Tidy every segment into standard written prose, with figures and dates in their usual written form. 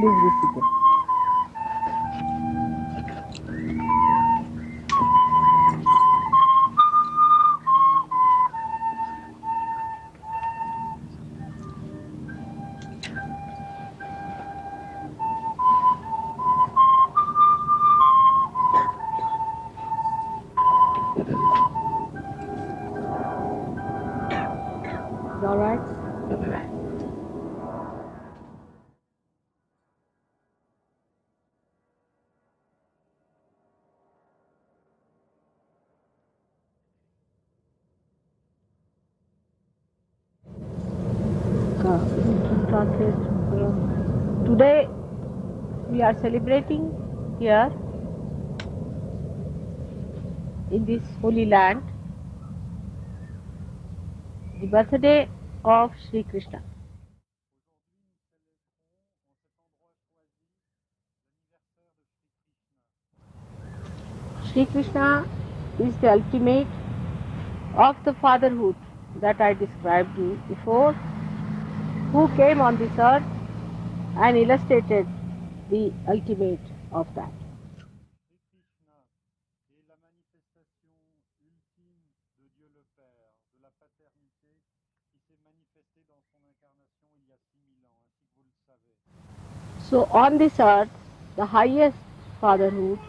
Please be seated. All right. Today we are celebrating here in this holy land the birthday of Shri Krishna. Shri Krishna is the ultimate of the fatherhood that I described you before, who came on this earth and illustrated the ultimate of that. So on this earth, the highest fatherhood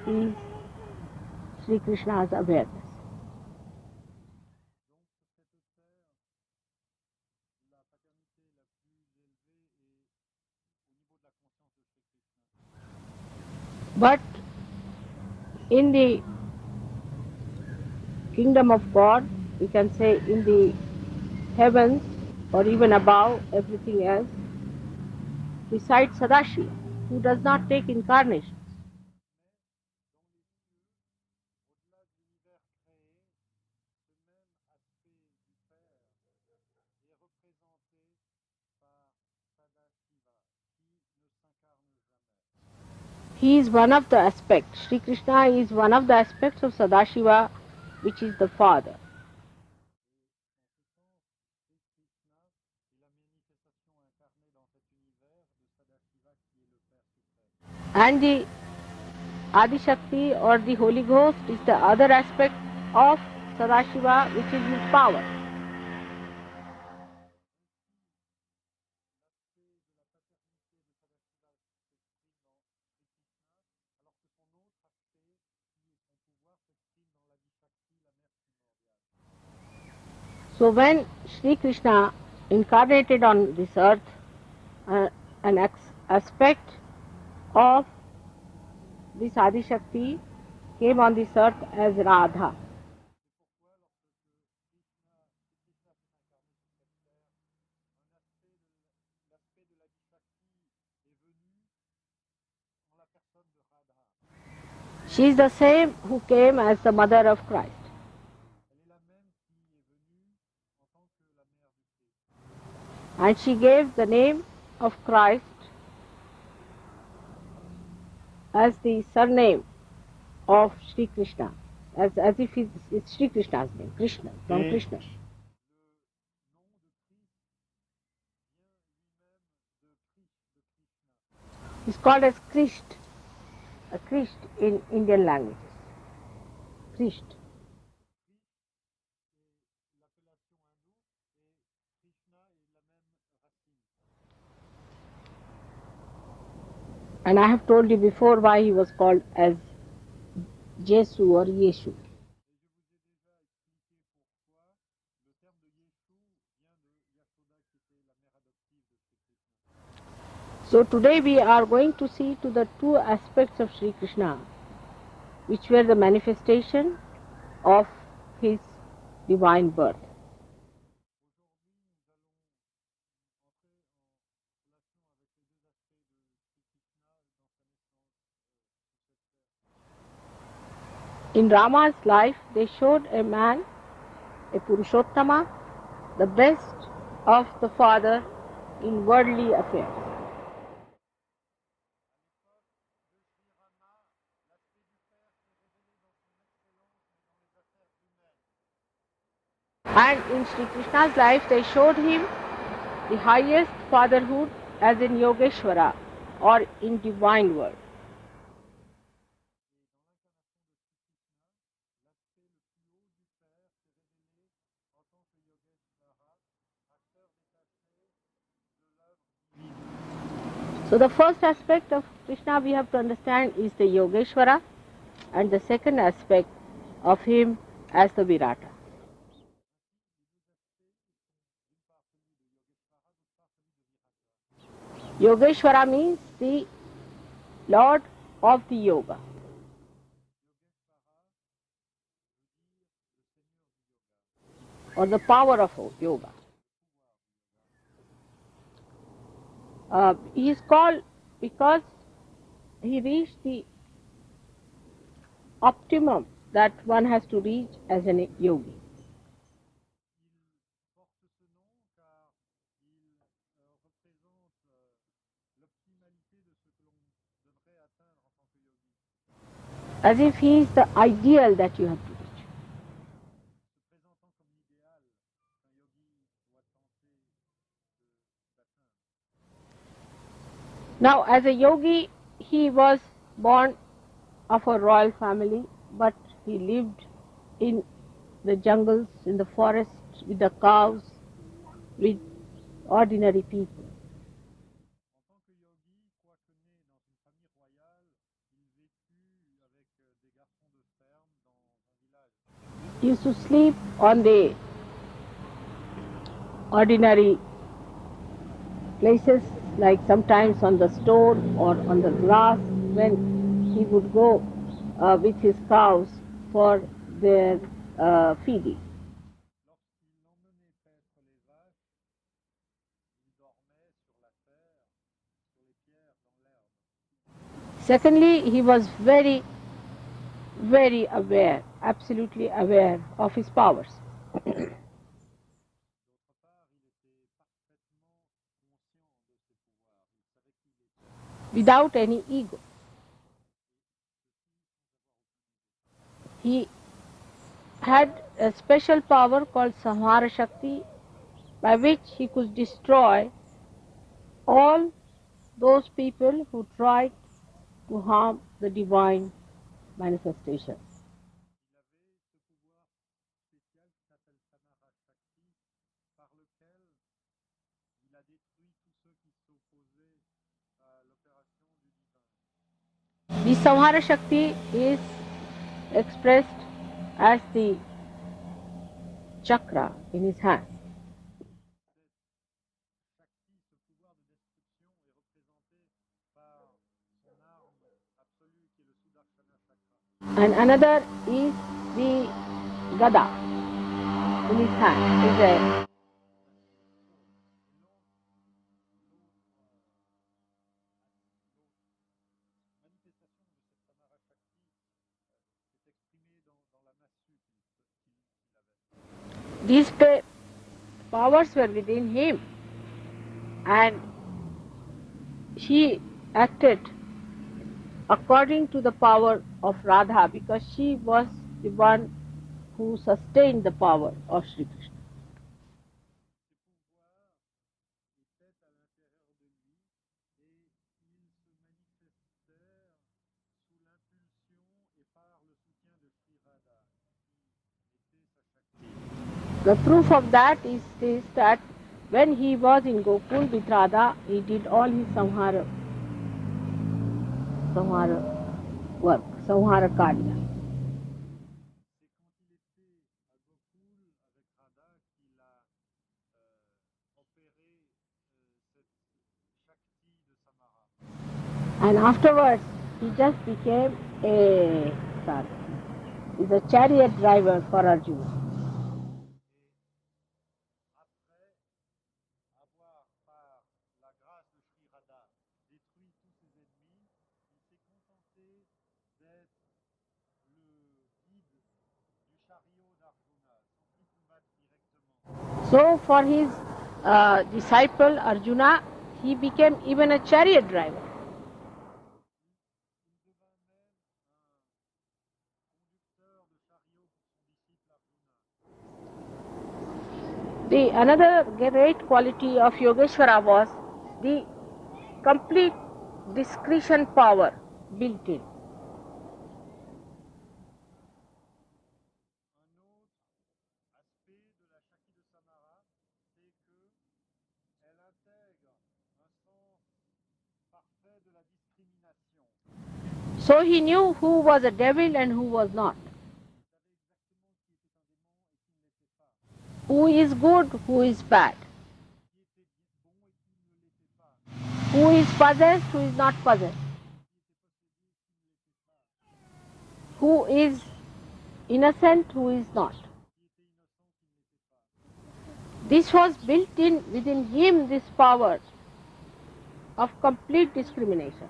is Sri Krishna's awareness. But in the kingdom of God, we can say in the heavens or even above everything else, besides Sadashiva, who does not take incarnations. He is one of the aspects. Sri Krishna is one of the aspects of Sadashiva, which is the Father. And the Adi Shakti or the Holy Ghost is the other aspect of Sadashiva, which is his power. So when Sri Krishna incarnated on this earth, an aspect of this Adi Shakti came on this earth as Radha. She is the same who came as the mother of Christ. And she gave the name of Christ as the surname of Sri Krishna, as if it's Sri Krishna's name, Krishna, from Krishna. It's called as Krisht, a Krisht in Indian languages. Krisht. And I have told you before why he was called as Jesu or Yeshu. So today we are going to see to the two aspects of Sri Krishna, which were the manifestation of his divine birth. In Rama's life, they showed a man, a Purushottama, the best of the father in worldly affairs. And in Sri Krishna's life, they showed him the highest fatherhood as in Yogeshwara, or in divine world. So the first aspect of Krishna we have to understand is the Yogeshwara, and the second aspect of him as the Virata. Yogeshwara means the Lord of the Yoga, or the power of yoga. He is called because he reached the optimum that one has to reach as a yogi. As if he is the ideal that you have to reach. Now, as a yogi, he was born of a royal family, but he lived in the jungles, in the forests, with the cows, with ordinary people. He used to sleep on the ordinary places, like sometimes on the stone or on the grass, when he would go with his cows for their feeding. Secondly, he was very, very aware, absolutely aware of his powers. Without any ego. He had a special power called Samhara Shakti, by which he could destroy all those people who tried to harm the divine manifestation. The Samhara Shakti is expressed as the chakra in his hand. And another is the Gada in his hand. Is a these powers were within him, and he acted according to the power of Radha, because she was the one who sustained the power of Shri Krishna. The proof of that is that when he was in Gokul with Radha, he did all his samhara work, samhara karya. And afterwards, he just became a He's a chariot driver for Arjuna. So for his disciple Arjuna, he became even a chariot driver. The another great quality of Yogeshwara was the complete discretion power built in. So he knew who was a devil and who was not. Who is good, who is bad. Who is possessed, who is not possessed. Who is innocent, who is not. This was built in within him, this power of complete discrimination.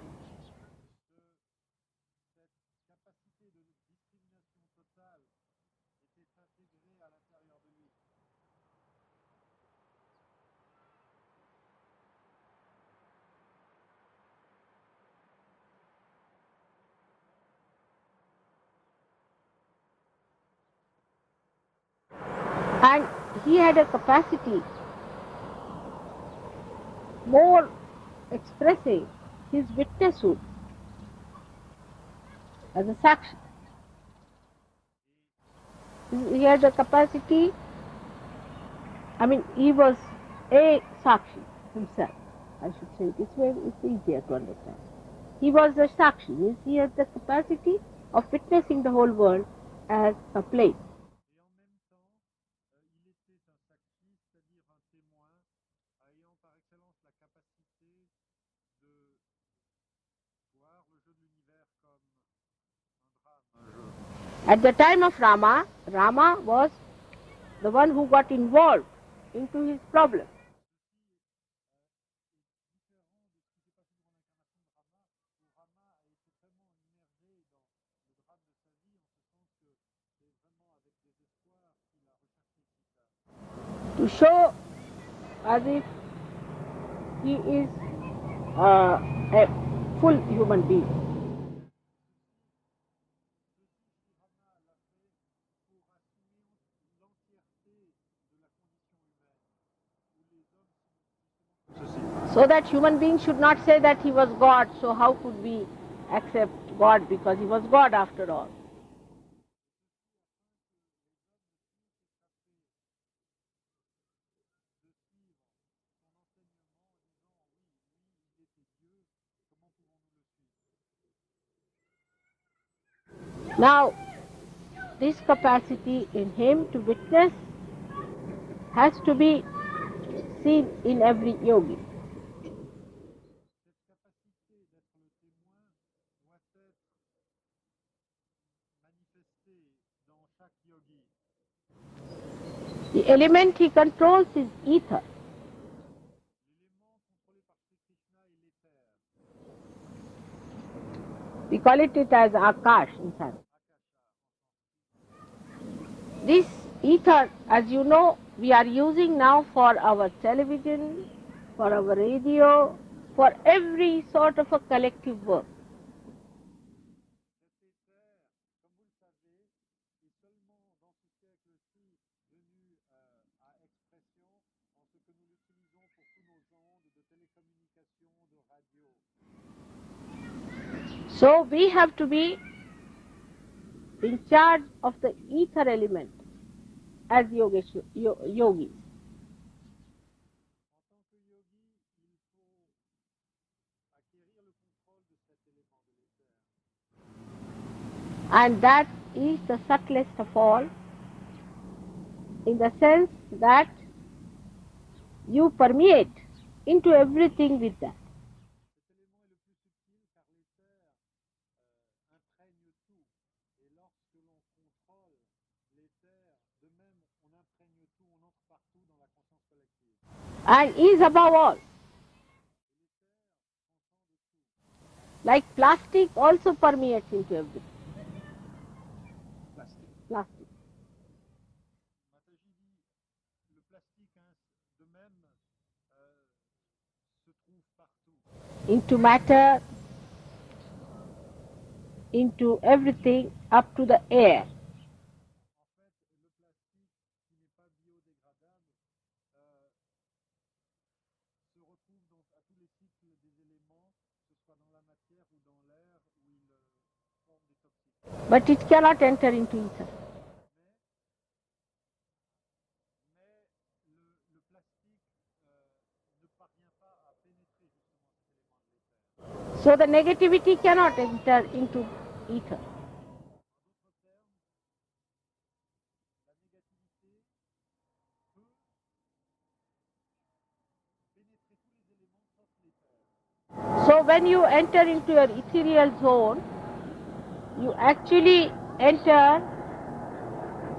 And he had a capacity more expressing his witnesshood as a sakshi. He had a capacity, he was a sakshi himself. I should say it's easier to understand. He was a sakshi, means he had the capacity of witnessing the whole world as a play. At the time of Rama, Rama was the one who got involved into his problem. To show as if he is a full human being. So that human beings should not say that he was God, so how could we accept God, because he was God after all. Now, this capacity in him to witness has to be seen in every yogi. The element he controls is ether. We call it as Akash in Sanskrit. This ether, as you know, we are using now for our television, for our radio, for every sort of a collective work. So we have to be in charge of the ether element as yogis. And that is the subtlest of all, in the sense that you permeate into everything with that. And is above all. Like plastic also permeates into everything. Plastic. Into matter, into everything, up to the air. But it cannot enter into ether. So the negativity cannot enter into ether. So when you enter into your ethereal zone, you actually enter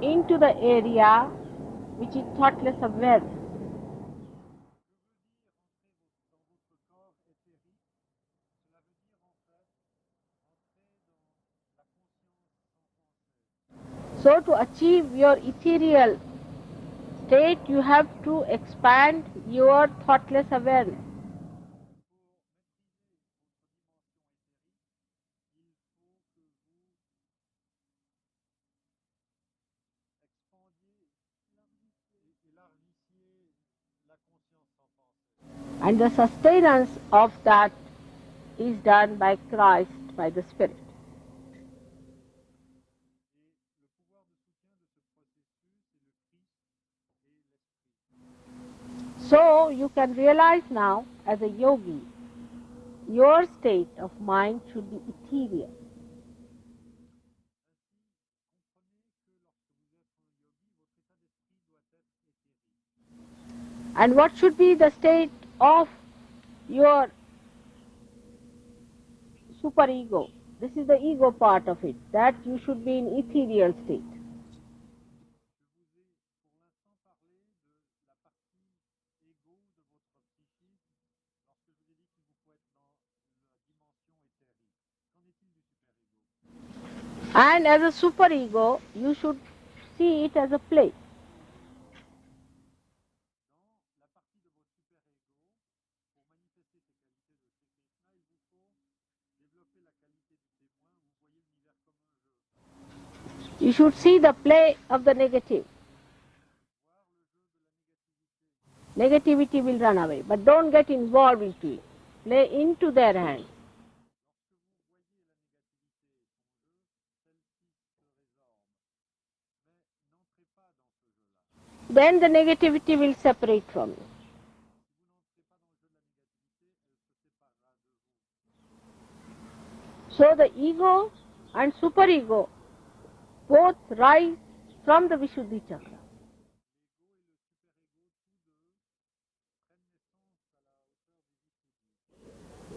into the area which is thoughtless awareness. So to achieve your ethereal state, you have to expand your thoughtless awareness. And the sustenance of that is done by Christ, by the Spirit. So you can realize now, as a yogi, your state of mind should be ethereal. And what should be the state of your superego? This is the ego part of it, that you should be in ethereal state. And as a superego, you should see it as a play. You should see the play of the negative. Negativity will run away, but don't get involved into it. Play into their hands. Then the negativity will separate from you. So the ego and superego both rise from the Vishuddhi chakra.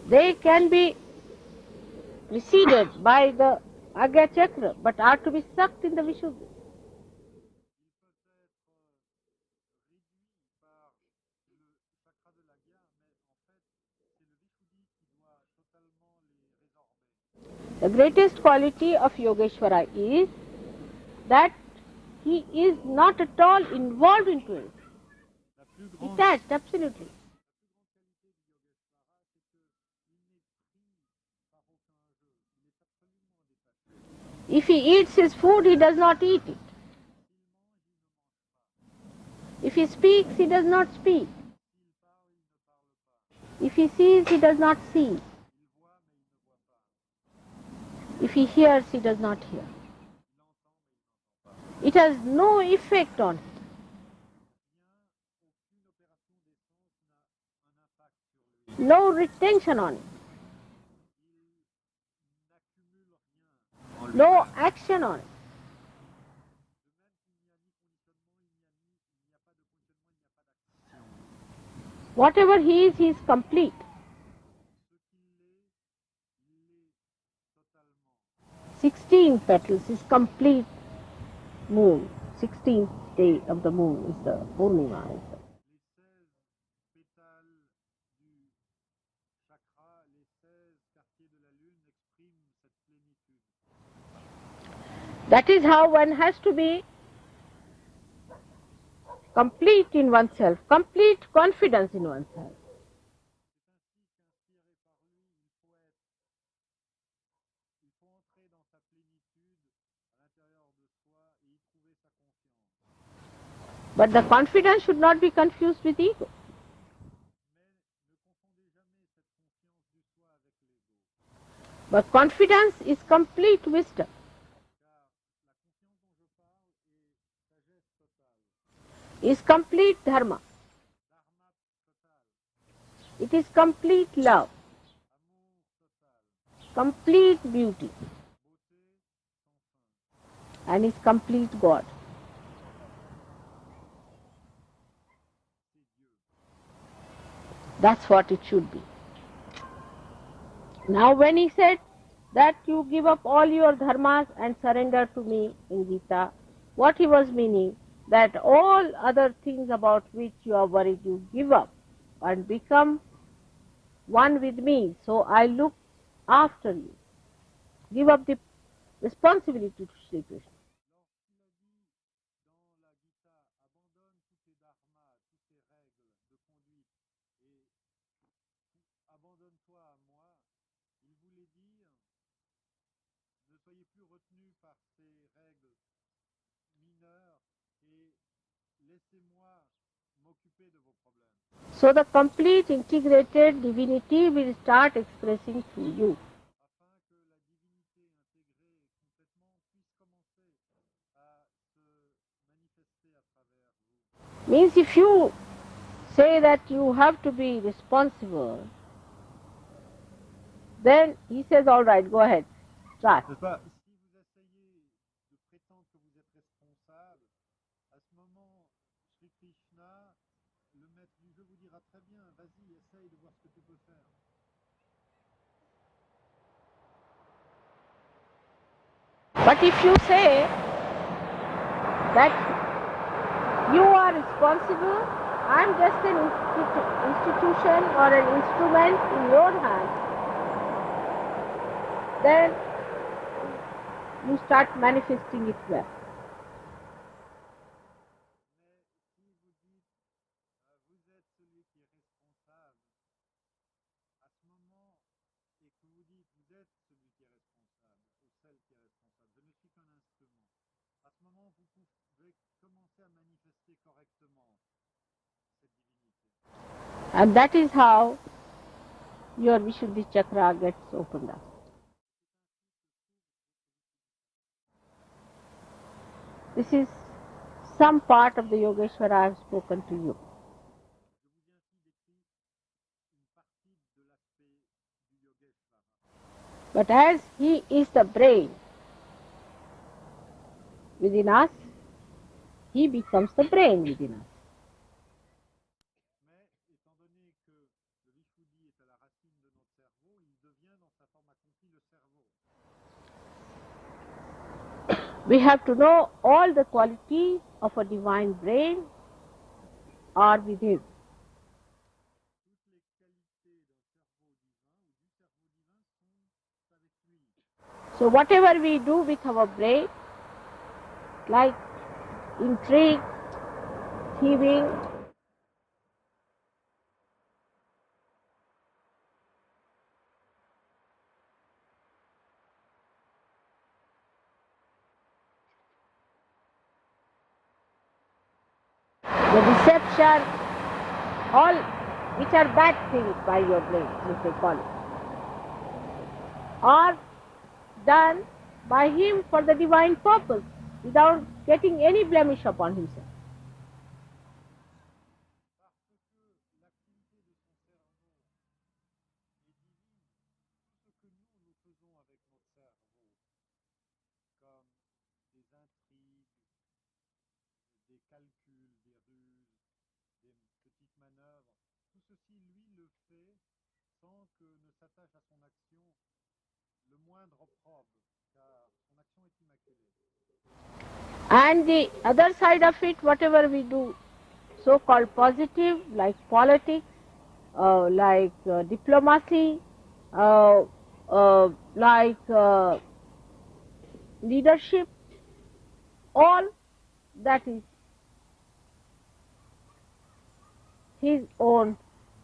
They can be preceded by the Agya chakra, but are to be sucked in the Vishuddhi. The greatest quality of Yogeshwara is that he is not at all involved into it. Detached, absolutely. If he eats his food, he does not eat it. If he speaks, he does not speak. If he sees, he does not see. If he hears, he does not hear. It has no effect on him. No retention on it. No action on it. Whatever he is complete. 16 petals is complete moon. 16th day of the moon is the Purnima. That is how one has to be complete in oneself, complete confidence in oneself. But the confidence should not be confused with ego. But confidence is complete wisdom. Is complete dharma. It is complete love. Complete beauty. And is complete God. That's what it should be. Now when he said that you give up all your dharmas and surrender to me in Gita, what he was meaning, that all other things about which you are worried you give up and become one with me, so I look after you. Give up the responsibility to Shri Krishna. So the complete integrated divinity will start expressing through you. Means if you say that you have to be responsible, then he says, all right, go ahead, try. But if you say that you are responsible, I am just an institution or an instrument in your hand, then you start manifesting it well. And that is how your Vishuddhi chakra gets opened up. This is some part of the Yogeshwara I have spoken to you. But as he is the brain within us, he becomes the brain within us. We have to know all the qualities of a divine brain are within. So whatever we do with our brain, like intrigue, thieving, the deception, all which are bad things by your brain, as they call it, are done by him for the divine purpose without getting any blemish upon himself. And the other side of it, whatever we do, so-called positive, like politics, like diplomacy, like leadership, all that is his own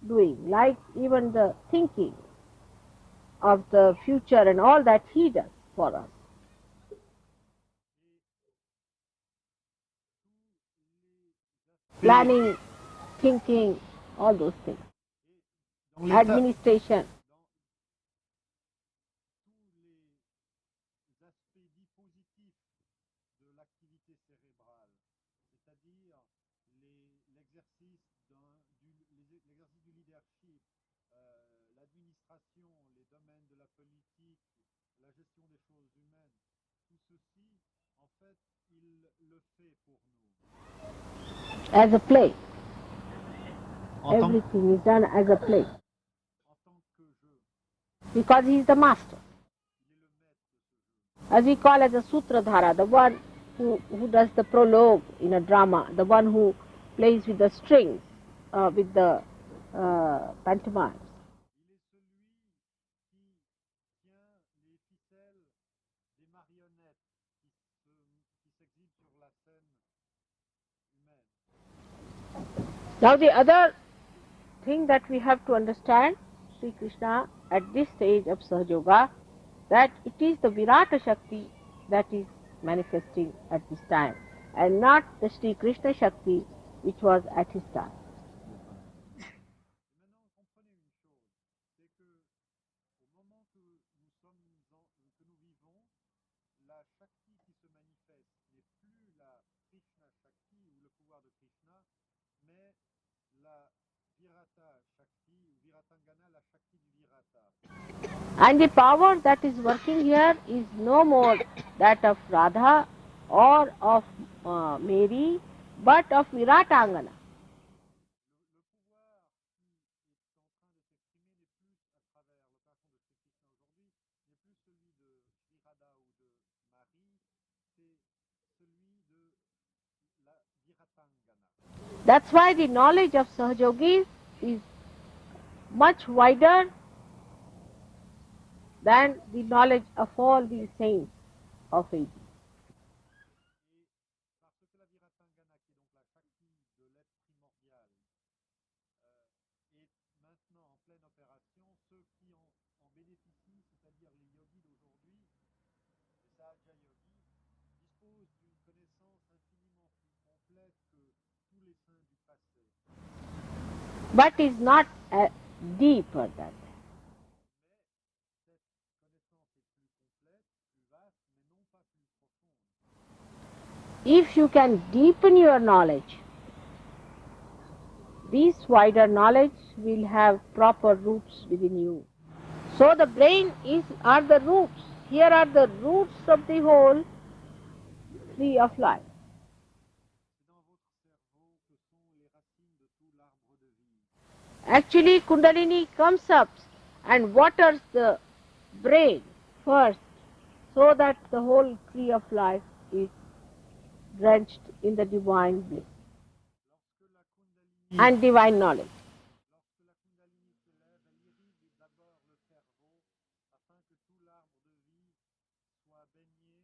doing, like even the thinking of the future and all that he does for us. Planning, thinking, all those things. Administration. l'exercice du leadership, l'administration, les domaines de la politique, la gestion des choses humaines, tout ceci, en fait, il le fait pour nous. As a play. En Everything is done as a play. En tant que jeu. Because he is the master. Il est le maître de ce jeu. As we call as a sutradhara, the one who does the prologue in a drama, the one who plays with the strings, with the pantomimes. Il est celui qui tient les ficelles des marionnettes qui s'exhibent sur la scène humaine. Now the other thing that we have to understand, Sri Krishna at this stage of Sahajayoga, that it is the Virata Shakti that is manifesting at this time, and not the Sri Krishna Shakti which was at his time. Et maintenant, comprenez une chose, c'est que au moment que nous vivons, la Shakti qui se manifeste n'est plus la Krishna Shakti ou le pouvoir de Krishna, mais la Virata Shakti ou Viratangana, la Shakti du Virata. And the power that is working here is no more that of Radha or of Mary, but of Viratangana. Le pouvoir qui est en train de s'exprimer n'est plus à travers l'opération de Sri Krishna aujourd'hui, n'est plus celui de Shri Radha ou de Marie, c'est celui de la Viratangana. That's why the knowledge of Sahajogis is much wider than the knowledge of all the saints of ages. Et parce que la Viratangana, qui est donc la Shakti de l'être primordial, est maintenant en pleine opération, ceux qui en bénéficient, c'est-à-dire les yogis d'aujourd'hui, les Sahaja Yogis, disposent d'une connaissance infiniment plus complète que tous les saints du passé. But is not deeper than that. Mais cette connaissance est plus complète, plus vaste, mais non pas plus profonde. If you can deepen your knowledge, this wider knowledge will have proper roots within you. So the brain are the roots. Here are the roots of the whole tree of life. C'est dans votre cerveau que sont les racines de tout l'arbre de vie. Actually, Kundalini comes up and waters the brain first, so that the whole tree of life is drenched in the divine bliss and divine knowledge. Lorsque la Kundalini se lève, elle irrigue d'abord le cerveau afin que tout l'arbre de vie soit baigné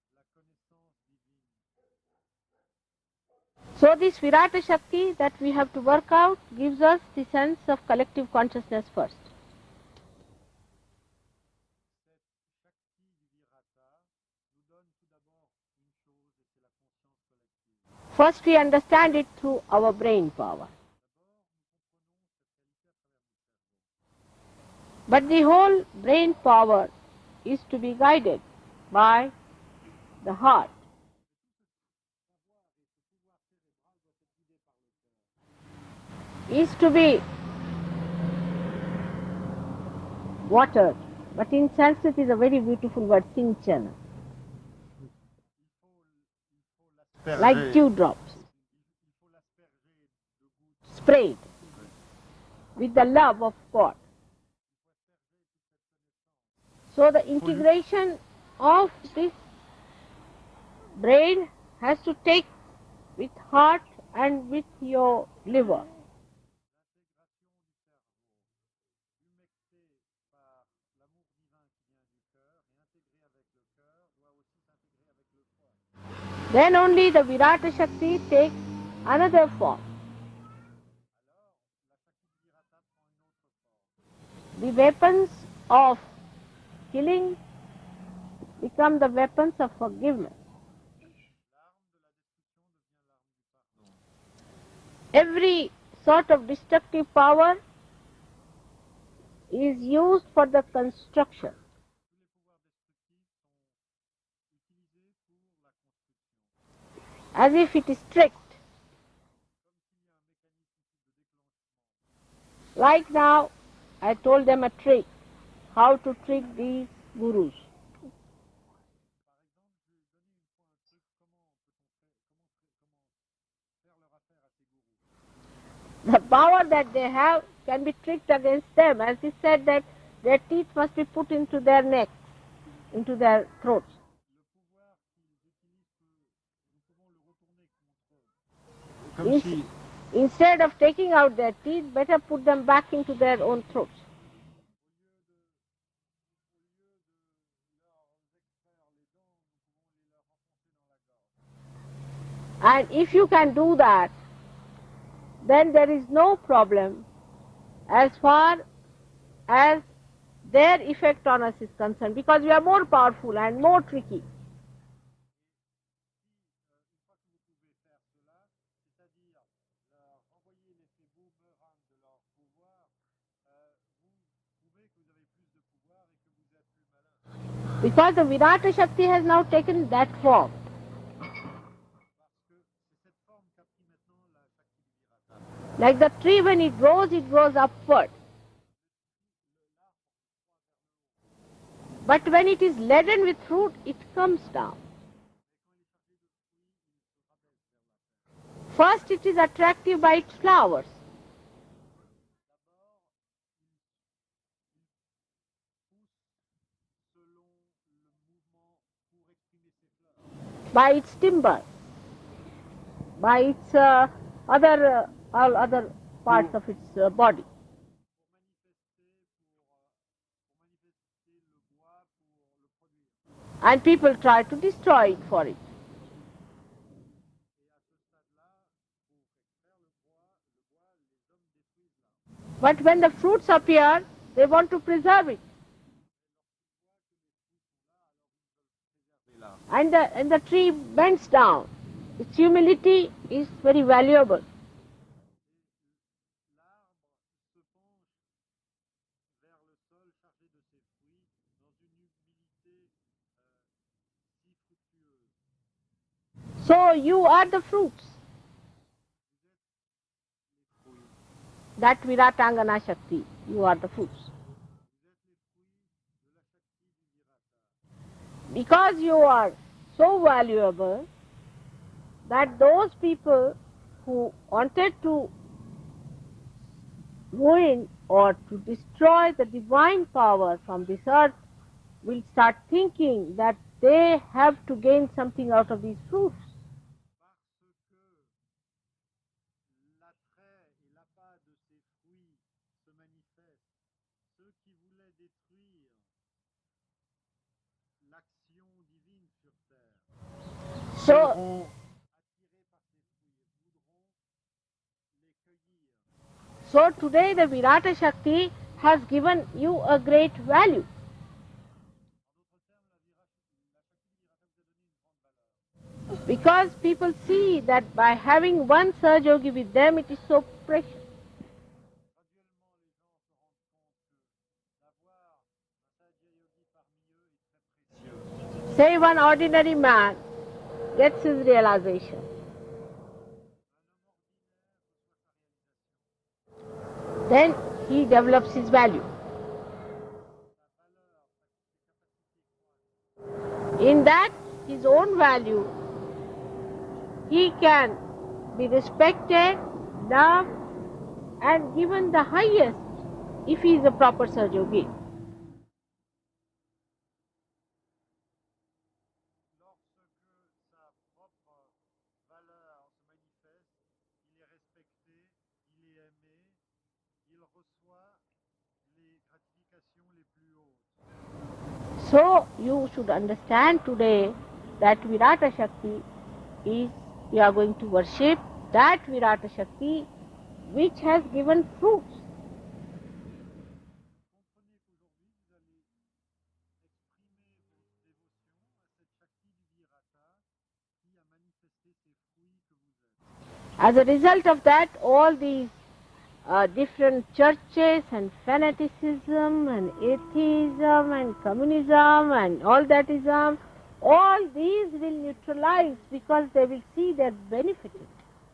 de la connaissance divine. So this Virata Shakti that we have to work out gives us the sense of collective consciousness first. Cette Shakti du Virata nous donne tout d'abord une chose, et c'est la conscience collective. First we understand it through our brain power. D'abord, nous comprenons cette réalité à travers notre cerveau. But the whole brain power is to be guided by the heart. Et tout ce savoir et ce pouvoir cérébral doit être guidé par le cœur. Is to be watered. But in Sanskrit is a very beautiful word, sinchana. Il faut l'asperger. Like dewdrops. Il faut l'asperger de gouttes. Sprayed with the love of God. So the integration of this brain has to take with heart and with your liver. L'intégration du cerveau, humecté par l'amour divin qui vient du cœur et intégré avec le cœur, doit aussi s'intégrer avec le foie. Then only the Virata Shakti takes another form. Alors, la Shakti du Virata prend une autre forme. The weapons of killing become the weapons of forgiveness. L'arme de la destruction devient l'arme du pardon. Every sort of destructive power is used for the construction. Tous les pouvoirs destructifs sont utilisés pour la construction. As if it is strict. Like now, I told them a trick, how to trick these gurus. Par exemple, je vais donner une fois un truc, comment faire leur affaire à ces gourous. The power that they have can be tricked against them, as he said that their teeth must be put into their necks, into their throats. Le pouvoir qu'ils utilisent, nous pouvons le retourner contre eux. Comme Ins- si, Instead of taking out their teeth, better put them back into their own throats. au lieu de leur extraire les dents, nous pouvons les leur enfoncer dans la gorge. And if you can do that, then there is no problem as far as their effect on us is concerned, because we are more powerful and more tricky. Une fois que vous pouvez faire cela, c'est-à-dire leur envoyer l'effet boomerang de leur pouvoir, vous prouvez que vous avez plus de pouvoir et que vous êtes plus malin. Because the Virata Shakti has now taken that form. Parce que c'est cette forme qu'a pris maintenant la Shakti du Virata. Like the tree, when it grows upward. But when it is laden with fruit, it comes down. First, it is attractive by its flowers. By its timber, by its all other parts of its body. And people try to destroy it for it. But when the fruits appear, they want to preserve it. And the tree bends down. Its humility is very valuable. So you are the fruits. That Viratangana Shakti, you are the fruits. Because you are so valuable that those people who wanted to ruin or to destroy the divine power from this earth will start thinking that they have to gain something out of these fruits. L'attrait et l'appât de ces fruits se manifestent. Ceux qui voulaient détruire l'action divine sur terre seront attirés par ces fruits et voudront les cueillir. So today the Virata Shakti has given you a great value. Because people see that by having one Sahajayogi with them, it is so precious. Graduellement, les gens se rendent compte que d'avoir un Sahajayogi parmi eux est très précieux. Say one ordinary man gets his realization. Then he develops his value. In that, his own value, he can be respected, loved, and given the highest if he is a proper Sahajayogi. Lorsque sa propre valeur se manifeste, il est respecté, il est aimé, il reçoit les gratifications les plus hautes. So you should understand today that Virata Shakti is, we are going to worship that Virata Shakti which has given fruits. Comprenez qu'aujourd'hui, vous allez exprimer votre dévotion à cette Shakti du Virata qui a manifesté ces fruits que vous êtes. As a result of that, all these different churches and fanaticism and atheism and communism and all that ism, all these will neutralize because they will see their benefit. Graduellement, par l'opération de cette Shakti,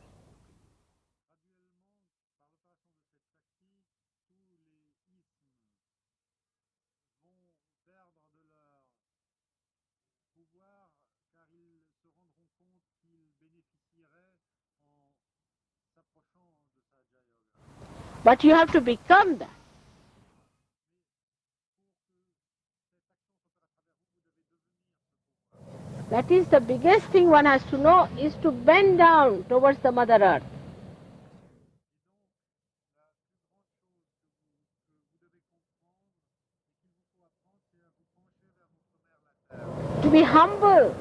But you have to become that. That is the biggest thing one has to know, is to bend down towards the Mother Earth. To be humble.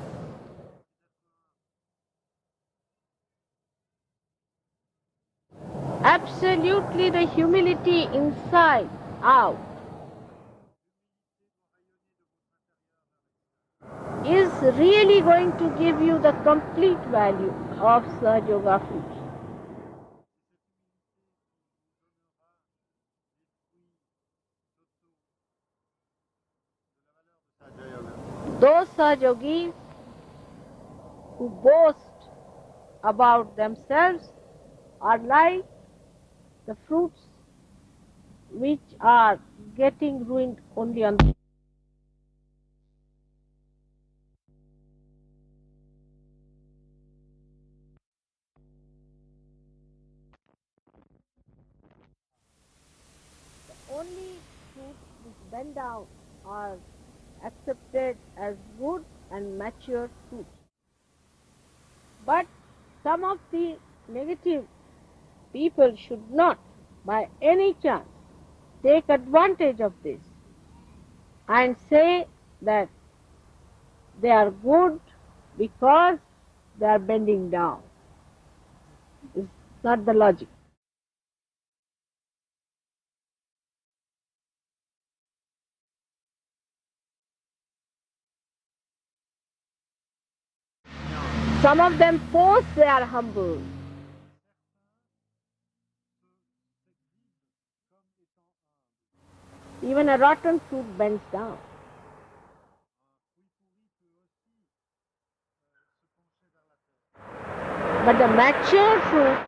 Absolutely the humility inside, out, is really going to give you the complete value of Sahaja Yoga food. Those Sahaja Yogis who boast about themselves are like the fruits which are getting ruined only on the only fruits which bend down are accepted as good and mature fruits. But some of the negative people should not, by any chance, take advantage of this and say that they are good because they are bending down. It's not the logic. Some of them post they are humble. Even a rotten fruit bends down. But the mature fruit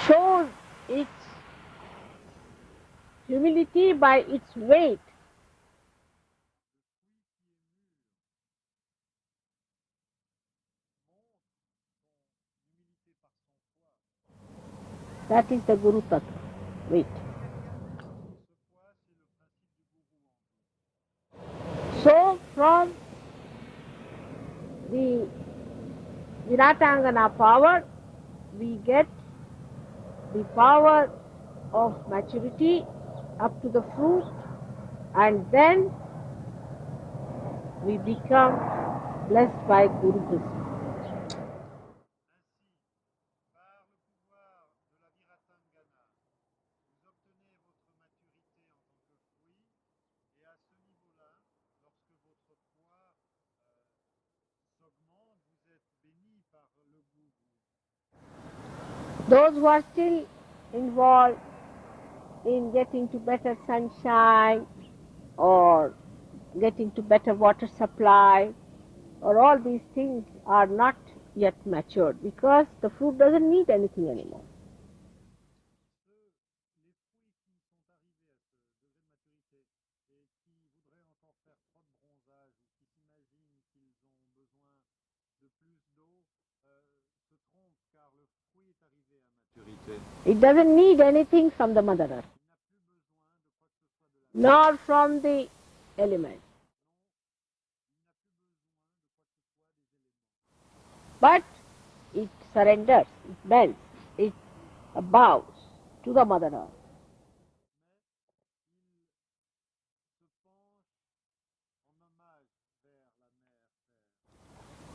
shows its humility by its weight. That is the Guru Tattva. Weight. So from the Viratangana power, we get the power of maturity up to the fruit, and then we become blessed by Guru Krishna. Those who are still involved in getting to better sunshine or getting to better water supply or all these things are not yet matured because the fruit doesn't need anything anymore. It doesn't need anything from the Mother Earth, nor from the elements. But it surrenders, it bends, it bows to the Mother Earth.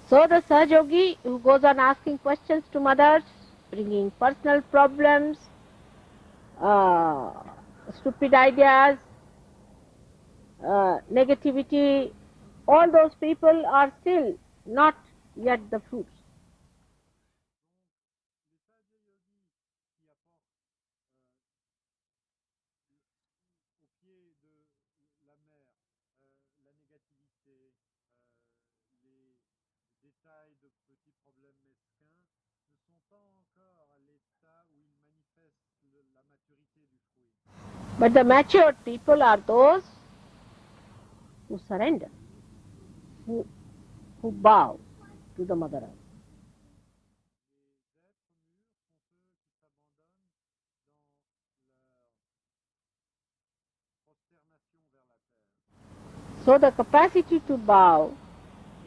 So the Sahajogi who goes on asking questions to mothers, bringing personal problems, uh, stupid ideas, negativity, all those people are still not yet the fruits. But the matured people are those who surrender, who bow to the Mother Earth. Les êtres mûrs sont ceux qui s'abandonnent dans leur prosternation vers la terre. So the capacity to bow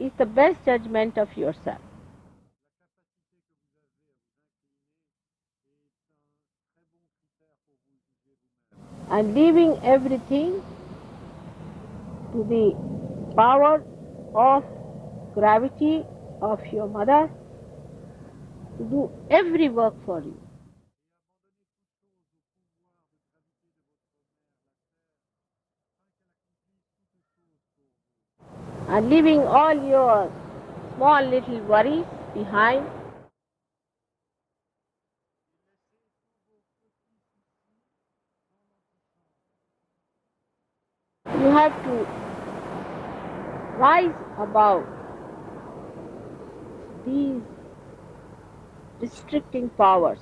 is the best judgment of yourself. La capacité que vous avez à vous incliner est un très bon critère pour vous juger vous-même. And leaving everything to the power of gravity of your mother to do every work for you. Et abandonnez toute chose au pouvoir de gravité de votre mère, la terre, afin qu'elle accomplisse toute chose pour vous. And leaving all your small little worries behind, Et laissez tous vos petits soucis dans l'antichambre. you have to rise above these restricting powers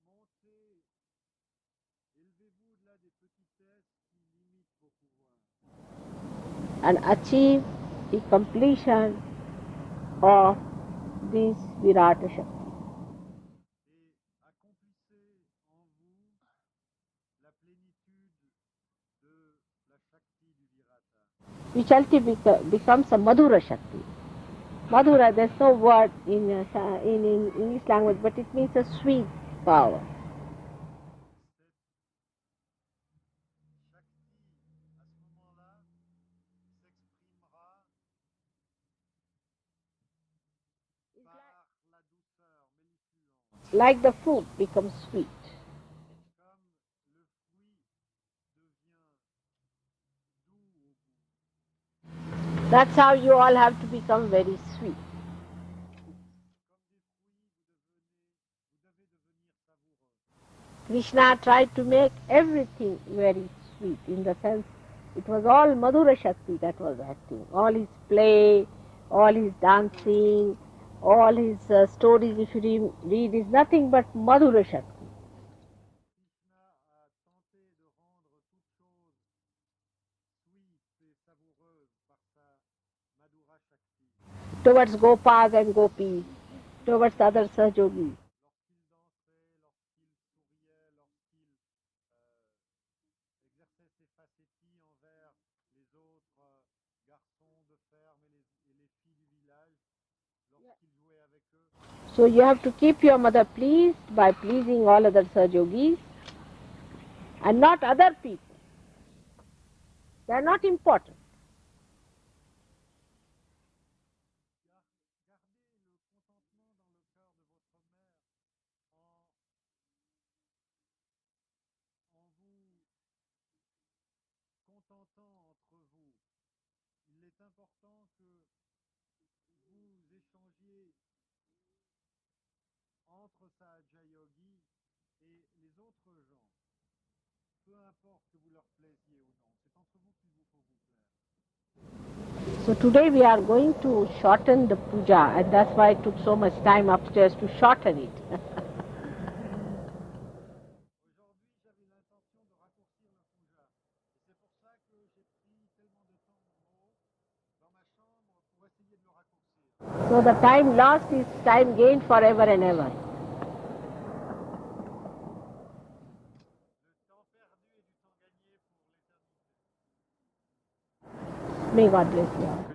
Montez, élevez-vous au-delà des petitesses qui limitent vos pouvoirs. and achieve the completion of this Virata Shakti, Et accomplissez en vous la plénitude de la Shakti du Virata. which ultimately becomes a Madhura Shakti. Madhura, there's no word in English language, but it means a sweet power. Cette Shakti, à ce moment-là, s'exprimera par la douceur mellifluente, Like the fruit becomes sweet. comme le fruit devient doux au goût. That's how you all have to become very sweet. Comme des fruits, vous devez devenir savoureux. Krishna tried to make everything very sweet, in the sense it was all Madhura Shakti that was acting. All his play, all his dancing, all his stories, if you read, is nothing but Madhura Shakti. Krishna a tenté de rendre toute chose sweet et savoureuse par sa Madhura Shakti. Towards Gopas and Gopis, towards other Sahajogis. Lorsqu'il dansait, lorsqu'il souriait, lorsqu'il exerçait ses facéties envers les autres garçons de ferme et les filles du village, lorsqu'il jouait avec eux. So you have to keep your mother pleased by pleasing all other Sahajogis and not other people. They are not important. Gardez le contentement dans le cœur de votre mère en vous contentant entre vous. Il est important que vous échangiez entre Sahajayogi et les autres gens. Peu importe que vous leur plaisiez ou non, c'est entre vous qu'il vous faut vous plaire. So today we are going to shorten the puja, and that's why it took so much time upstairs to shorten it. Aujourd'hui, j'avais l'intention de raccourcir le puja. Et c'est pour ça que j'ai pris tellement de temps en haut, dans ma chambre, pour essayer de le raccourcir. So the time lost is time gained forever and ever. Le temps perdu est du temps gagné pour l'éternité. May God bless you all.